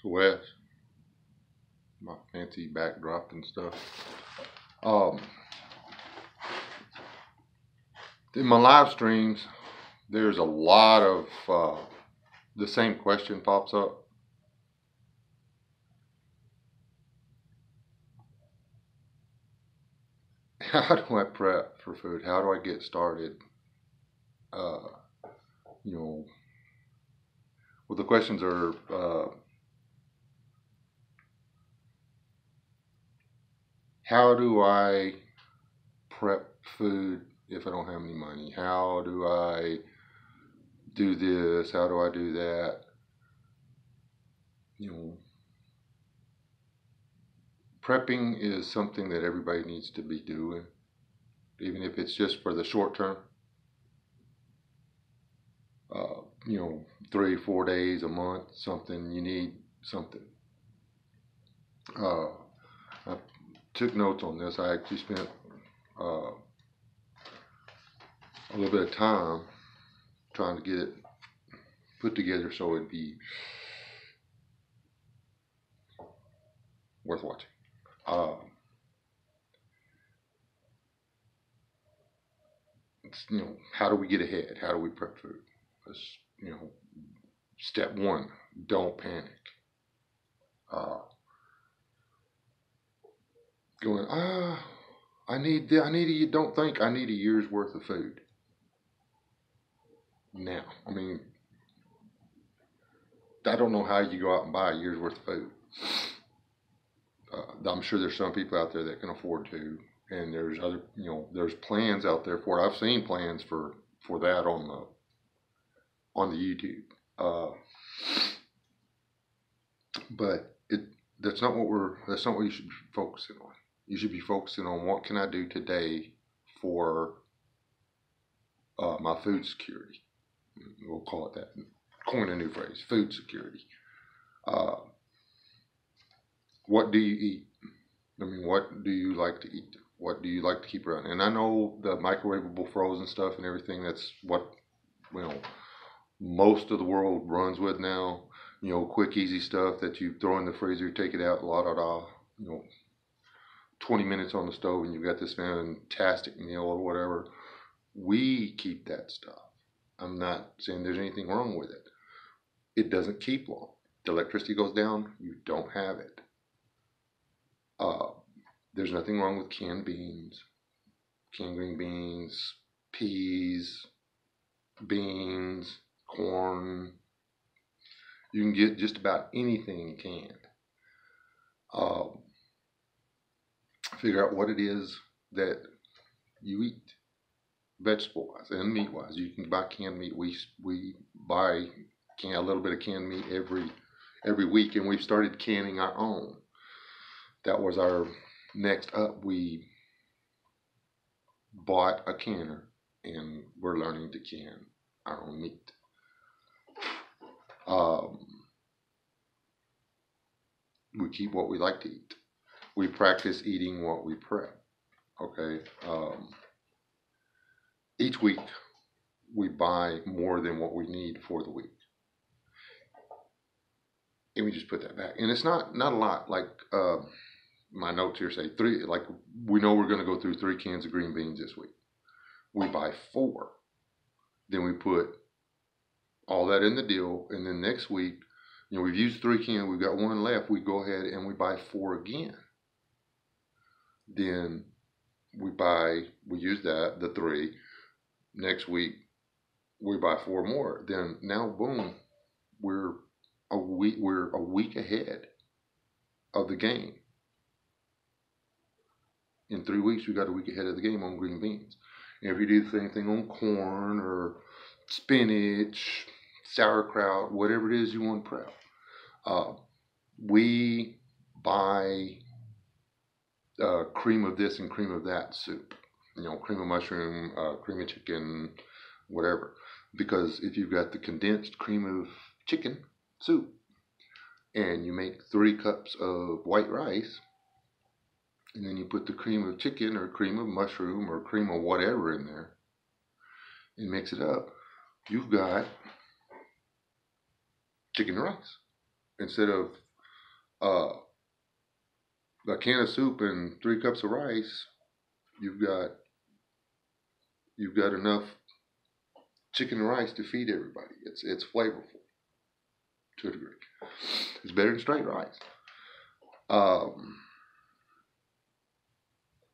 So Wes, my fancy backdrop and stuff. Um, in my live streams, there's a lot of the same question pops up. How do I prep for food? How do I get started? Uh, you know, well, the questions are how do I prep food if I don't have any money? How do I do this? How do I do that? You know, prepping is something that everybody needs to be doing, even if it's just for the short term. Uh, 3, 4 days, a month, something you need something. Uh, I took notes on this. I actually spent a little bit of time trying to get it put together so it'd be worth watching. Uh, how do we get ahead? How do we prep food? That's, step one, don't panic. Going, I need, you don't think I need a year's worth of food. Now, I mean, I don't know how you go out and buy a year's worth of food. I'm sure there's some people out there that can afford to, and there's other, there's plans out there for it. I've seen plans for that on the YouTube, but that's not what you should be focusing on. You should be focusing on what can I do today for my food security. We'll call it that. Coin a new phrase: food security. Uh, what do you eat? I mean, what do you like to eat? What do you like to keep around? And I know the microwavable frozen stuff and everything, that's what, most of the world runs with now. Quick, easy stuff that you throw in the freezer, take it out, la da da. 20 minutes on the stove and you've got this fantastic meal or whatever. We keep that stuff. I'm not saying there's anything wrong with it. It doesn't keep long. The electricity goes down, you don't have it. There's nothing wrong with canned beans, canned green beans, peas, beans, corn. You can get just about anything canned. Figure out what it is that you eat, vegetable wise and meat wise. You can buy canned meat. We buy a little bit of canned meat every week, and we've started canning our own. That was our next up. We bought a canner, and we're learning to can our own meat. We keep what we like to eat. We practice eating what we prep. Okay. Each week we buy more than what we need for the week, and we just put that back. And it's not a lot. Like my notes here say 3. Like, we know we're going to go through 3 cans of green beans this week. We buy 4. Then we put all that in the deal, and then next week, we've used 3 cans. We've got 1 left. We go ahead and we buy 4 again. Then we use the 3. Next week we buy 4 more. Then now, boom, we're a week ahead of the game. In 3 weeks, we got a week ahead of the game on green beans. And if you do the same thing on corn or spinach, sauerkraut, whatever it is you want to prep, we buy cream of this and cream of that soup. Cream of mushroom, cream of chicken, whatever. Because if you've got the condensed cream of chicken soup and you make 3 cups of white rice, and then you put the cream of chicken or cream of mushroom or cream of whatever in there and mix it up, you've got chicken and rice. Instead of a can of soup and 3 cups of rice, you've got enough chicken and rice to feed everybody. It's flavorful to a degree. It's better than straight rice.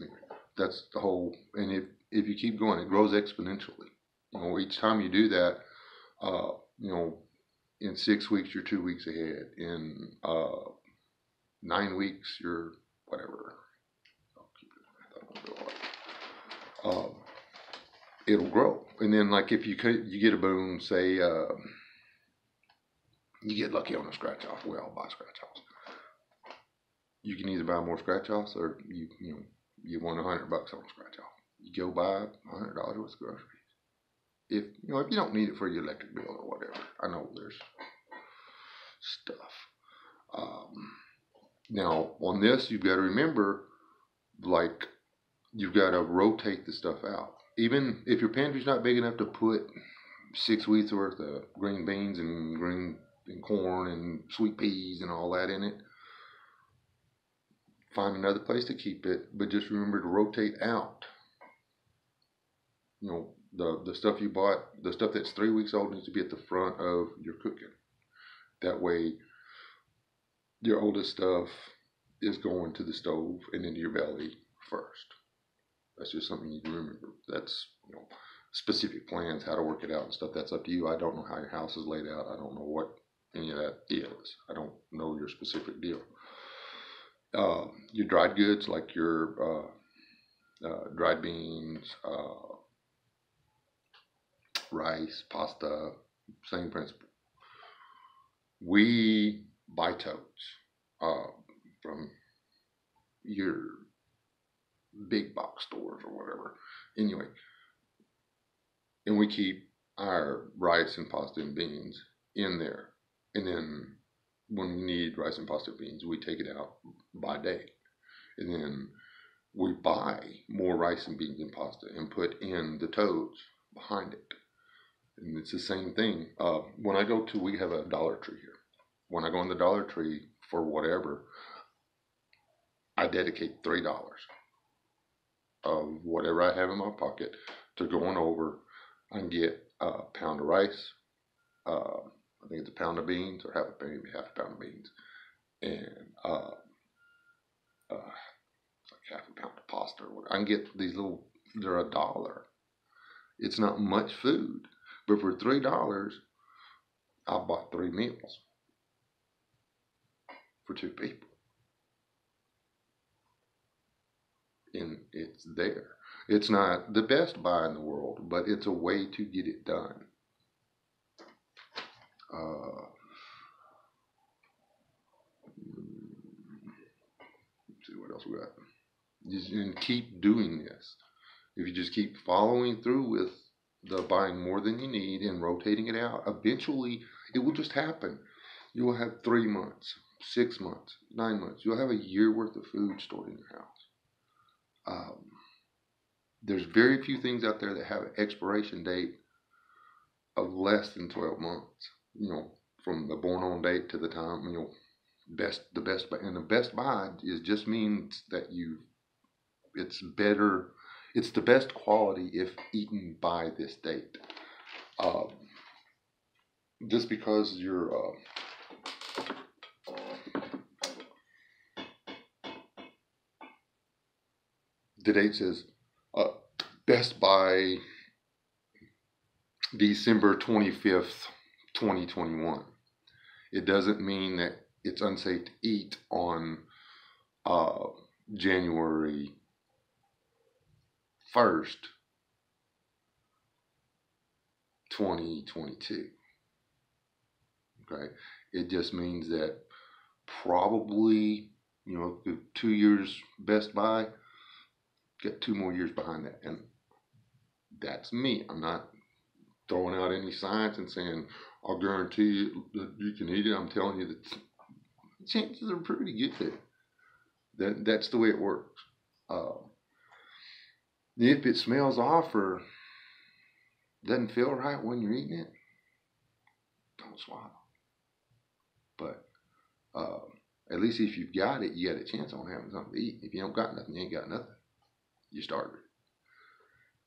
Anyway, that's the whole. And if you keep going, it grows exponentially. Each time you do that, in 6 weeks you're 2 weeks ahead. In 9 weeks you're whatever. I'll keep it. It'll grow, and then like if you get a boom, say you get lucky on a scratch off. Well, buy scratch offs. You can either buy more scratch offs or you won $100 on a scratch off. You go buy $100 worth of groceries. If you don't need it for your electric bill or whatever. I know there's stuff. Now on this, you've got to remember, like, you've got to rotate the stuff out. Even if your pantry's not big enough to put 6 weeks worth of green beans and corn and sweet peas and all that in it, find another place to keep it, but just remember to rotate out. The stuff you bought, the stuff that's 3 weeks old needs to be at the front of your cooking. That way, your oldest stuff is going to the stove and into your belly first. That's just something you need to remember. That's, specific plans, how to work it out and stuff. That's up to you. I don't know how your house is laid out. I don't know what any of that is. I don't know your specific deal. Your dried goods, like your dried beans, rice, pasta, same principle. We buy totes from your big box stores or whatever. Anyway, and we keep our rice and pasta and beans in there. And then when we need rice and pasta and beans, we take it out by day. And then we buy more rice and beans and pasta and put in the totes behind it. And it's the same thing. When I go to, we have a Dollar Tree here. When I go in the Dollar Tree for whatever, I dedicate $3 of whatever I have in my pocket to going over and get a pound of rice. I think it's a pound of beans, or maybe half a pound of beans, and it's like half a pound of pasta or whatever. I can get these little. They're $1. It's not much food, but for $3, I bought 3 meals for 2 people. And it's there. It's not the best buy in the world, but it's a way to get it done. Let's see what else we got. And keep doing this. If you just keep following through with the buying more than you need and rotating it out, eventually it will just happen. You will have 3 months, 6 months, 9 months. You'll have a year worth of food stored in your house. There's very few things out there that have an expiration date of less than 12 months. From the born on date to the time, the best buy. And the best buy just means that it's better. It's the best quality if eaten by this date. Just because you're the date says best by December 25th, 2021. It doesn't mean that it's unsafe to eat on January 1st, 2022. Okay, it just means that probably 2 years best buy, get 2 more years behind that, and that's me. I'm not throwing out any science and saying I'll guarantee you that you can eat it. I'm telling you that chances are pretty good. That's the way it works. If it smells off or doesn't feel right when you're eating it, don't swallow. But At least if you've got it, you got a chance on having something to eat. If you don't got nothing, you ain't got nothing. You starving.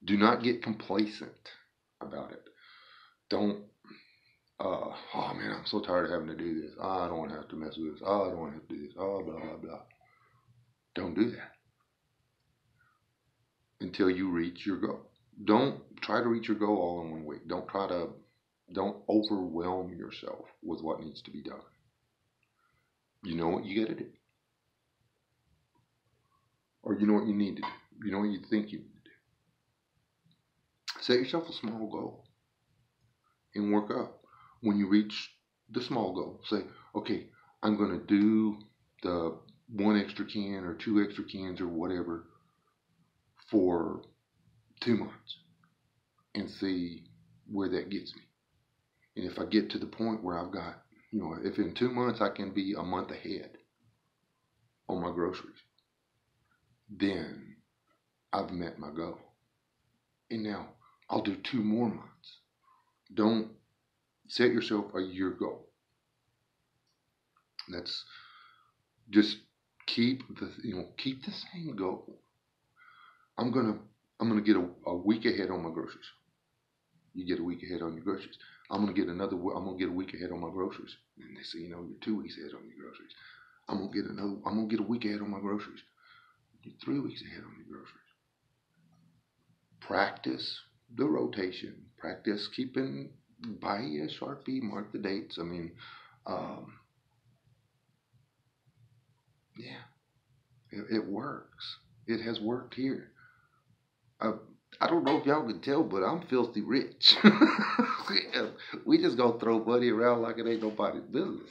Do not get complacent about it. Don't, oh man, I'm so tired of having to do this. Oh, I don't want to have to mess with this. Oh, I don't want to have to do this. Oh, blah, blah, blah. Don't do that until you reach your goal. Don't try to reach your goal all in one week. Don't overwhelm yourself with what needs to be done. You know what you got to do. Or you know what you need to do. You know what you think you need to do. Set yourself a small goal and work up. When you reach the small goal, say, okay, I'm going to do the 1 extra can or 2 extra cans or whatever for 2 months and see where that gets me. And if I get to the point where I've got, if in 2 months I can be a month ahead on my groceries, then I've met my goal. And now I'll do 2 more months. Don't set yourself a year goal. That's just keep the same goal. I'm gonna get a week ahead on my groceries. You get a week ahead on your groceries. I'm gonna get a week ahead on my groceries. And they say, you're 2 weeks ahead on your groceries. I'm gonna get a week ahead on my groceries. You're 3 weeks ahead on your groceries. Practice the rotation. Practice keeping by a Sharpie, mark the dates. Yeah, it works. It has worked here. I don't know if y'all can tell, but I'm filthy rich. We just gonna throw money around like it ain't nobody's business.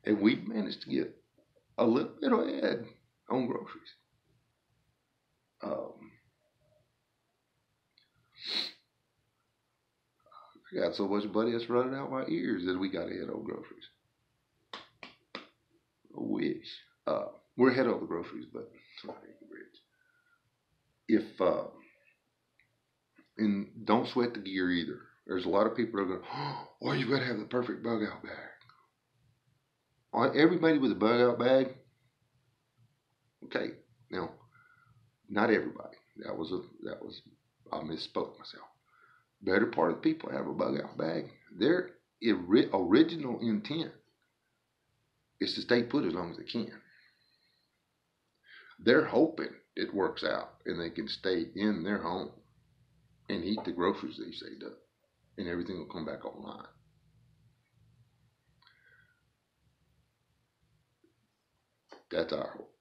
And we've managed to get a little bit ahead on groceries. I got so much money that's running out my ears that we got ahead on groceries. I wish. We're ahead on the groceries, but I ain't rich. If and don't sweat the gear either. There's a lot of people that are going, oh, you got to have the perfect bug out bag. Everybody with a bug out bag, okay. Now, not everybody. I misspoke myself. Better part of the people have a bug out bag. Their original intent is to stay put as long as they can. They're hoping it works out and they can stay in their home and eat the groceries they saved up, and everything will come back online. That's our hope.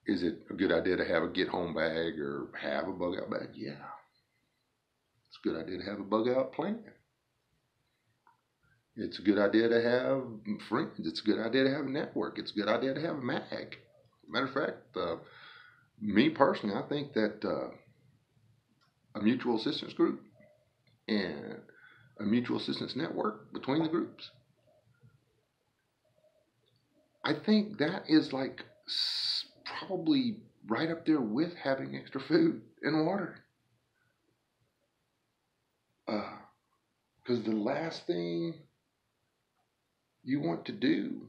Is it a good idea to have a get home bag or have a bug out bag? Yeah. It's a good idea to have a bug out plan. It's a good idea to have friends. It's a good idea to have a network. It's a good idea to have a mag. Matter of fact, me personally, I think that a mutual assistance group and a mutual assistance network between the groups, I think that is like probably right up there with having extra food and water. Because the last thing you want to do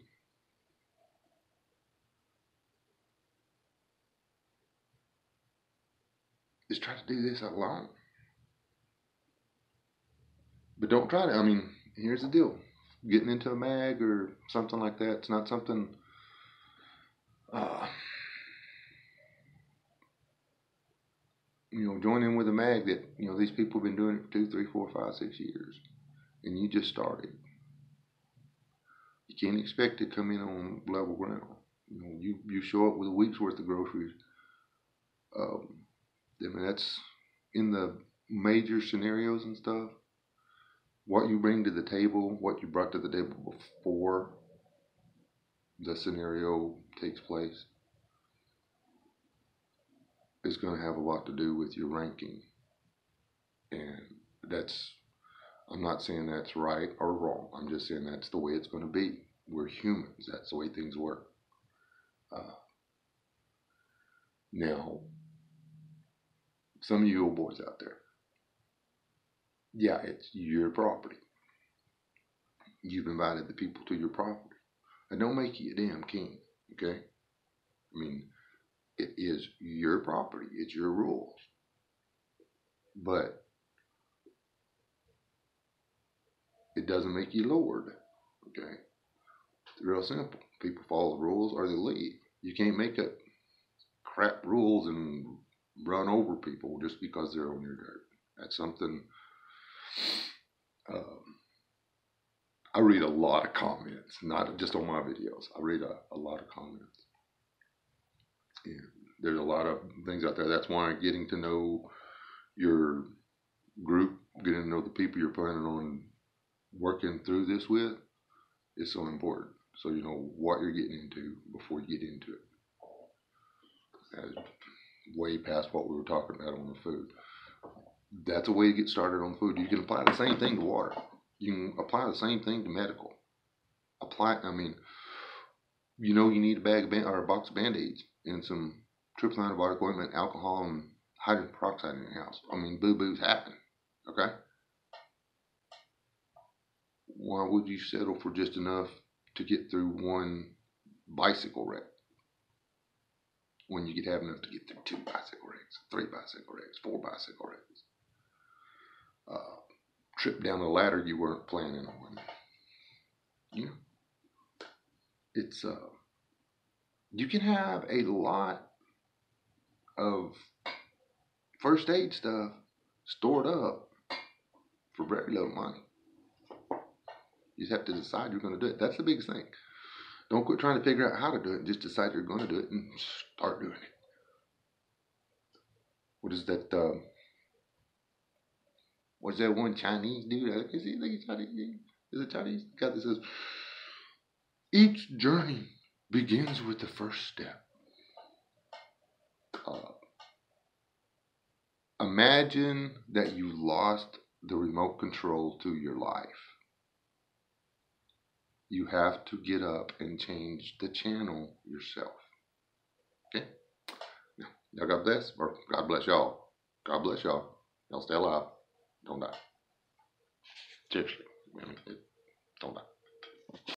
is try to do this alone. But don't try to, here's the deal. Getting into a mag or something like that, it's not something, join in with a mag that, these people have been doing it for 2, 3, 4, 5, 6 years. And you just started. You can't expect to come in on level ground. You show up with a week's worth of groceries. That's in the major scenarios and stuff. What you bring to the table, what you brought to the table before the scenario takes place, is going to have a lot to do with your ranking. And I'm not saying that's right or wrong. I'm just saying that's the way it's going to be. We're humans. That's the way things work. Now, some of you old boys out there, yeah, it's your property. You've invited the people to your property. And don't make you a damn king, okay? I mean, it is your property. It's your rules. But it doesn't make you Lord, okay? It's real simple. People follow the rules or they leave. You can't make up crap rules and run over people just because they're on your dirt. That's something. Um, I read a lot of comments, not just on my videos. I read a lot of comments. And there's a lot of things out there. That's why getting to know your group, getting to know the people you're planning on working through this with is so important. So you know what you're getting into before you get into it. That's way past what we were talking about on the food. That's a way to get started on food. You can apply the same thing to water. You can apply the same thing to medical. I mean, you know you need a bag of or a box of Band-Aids and some triple antibiotic ointment, alcohol, and hydrogen peroxide in your house. I mean, boo-boos happen, okay? Why would you settle for just enough to get through one bicycle wreck when you could have enough to get through 2 bicycle wrecks, 3 bicycle wrecks, 4 bicycle wrecks? Trip down a ladder you weren't planning on. You know, it's you can have a lot of first aid stuff stored up for very little money. You just have to decide you're going to do it. That's the biggest thing. Don't quit trying to figure out how to do it. Just decide you're going to do it and start doing it. What is that? What's that one Chinese dude? Is he like Chinese? Is it Chinese guy that says each journey begins with the first step? Imagine that you lost the remote control to your life. You have to get up and change the channel yourself. Okay? Now, God bless, or God bless y'all. God bless y'all. Y'all stay alive. Don't die. Seriously. Don't die.